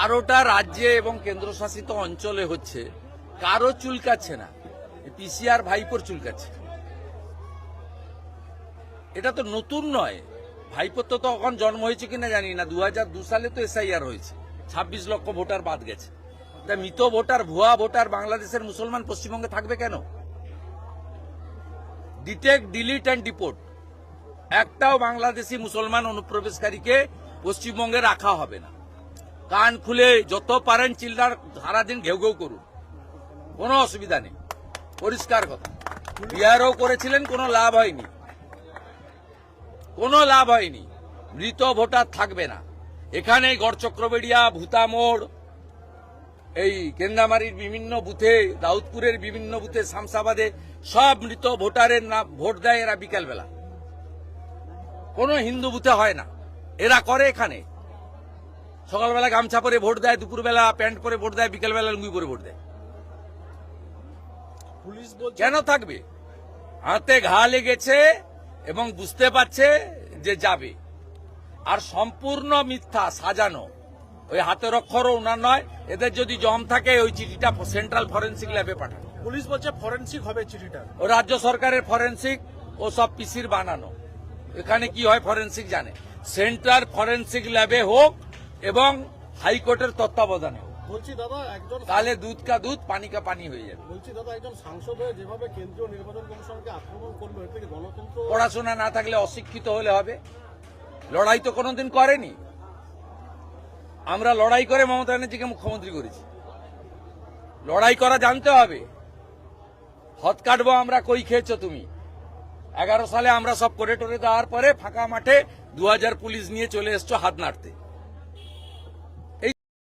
12টা রাজ্যে এবং কেন্দ্রশাসিত অঞ্চলে হচ্ছে, কারো চুলকাচ্ছে না, পিসিআর ভাইপোর চুলকাচ্ছে। এটা তো নতুন নয়, ভাইপোর তো তখন জন্ম হয়েছে কিনা জানি না, 2002 সালে তো এসআইআর হয়েছে, 26 লক্ষ ভোটার বাদ গেছে। তা মৃত ভোটার, ভুয়া ভোটার বাংলাদেশের মুসলমান পশ্চিমবঙ্গে থাকবে কেন? ডিটেক্ট, ডিলিট অ্যান্ড ডিপোর্ট, একটাও বাংলাদেশি মুসলমান অনুপ্রবেশকারীকে পশ্চিমবঙ্গে রাখা হবে না। কান খুলে যত পারেন চিল্লার সারাদিন ঘেউ ঘেউ করুন, কোনো অসুবিধা নেই, পরিষ্কার কথা। বিহারও করেছিলেন, কোনো লাভ হয়নি, কোনো লাভ হয়নি। মৃত ভোটার থাকবে না এখানে। গড়চক্রবেড়িয়া, ভূতামোড়, এই কেন্দামারির বিভিন্ন বুথে, দাউদপুরের বিভিন্ন বুথে, শামসাবাদে সব মৃত ভোটারের নাম ভোট দেয় এরা বিকালবেলা। কোনো হিন্দু বুথে হয় না, এরা করে এখানে। সকালবেলা গামছা পরে ভোট দেয়, দুপুরবেলা প্যান্ট পরে ভোট দেয়, বিকালবেলা লুঙ্গি পরে ভোট দেয়। পুলিশ বলছে কেন থাকবে? হাতে ঘা লেগেছে এবং বুঝতে পারছে যে যাবে। আর সম্পূর্ণ মিথ্যা, সাজানো। ওই হাতের অক্ষরও ওনার নয়। এদের যদি জম থাকে ওই চিঠিটা সেন্ট্রাল ফরেন্সিক ল্যাবে পাঠানো। পুলিশ বলছে ফরেনসিক হবে চিঠিটা। ও রাজ্য সরকারের ফরেন্সিক, ও সব পিসির বানানো। এখানে কি হয় ফরেন্সিক জানে। সেন্ট্রাল ফরেন্সিক ল্যাবে হোক এবং হাইকোর্টের তত্ত্বাবধানে হোক, বলছি দাদা একজন তাহলে দুধ কা দুধ, পানি কা পানি হয়ে যাবে। বলছি দাদা একজন সাংসদ হয়ে যেভাবে কেন্দ্রীয় নির্বাচন কমিশনকে আক্রমণ করলো, এর থেকে গণতন্ত্র। পড়াশোনা না থাকলে অশিক্ষিত হলে হবে? লড়াই তো কোনোদিন করেনি। আমরা লড়াই করে মমতা ব্যানার্জিকে মুখ্যমন্ত্রী করেছি। লড়াই করা জানতে হবে। হত কাটবো আমরা, কই খেয়েছো তুমি? 11 সালে আমরা সব করে টোরে দেওয়ার পরে ফাঁকা মাঠে 2000 পুলিশ নিয়ে চলে এসছো হাত নাড়তে।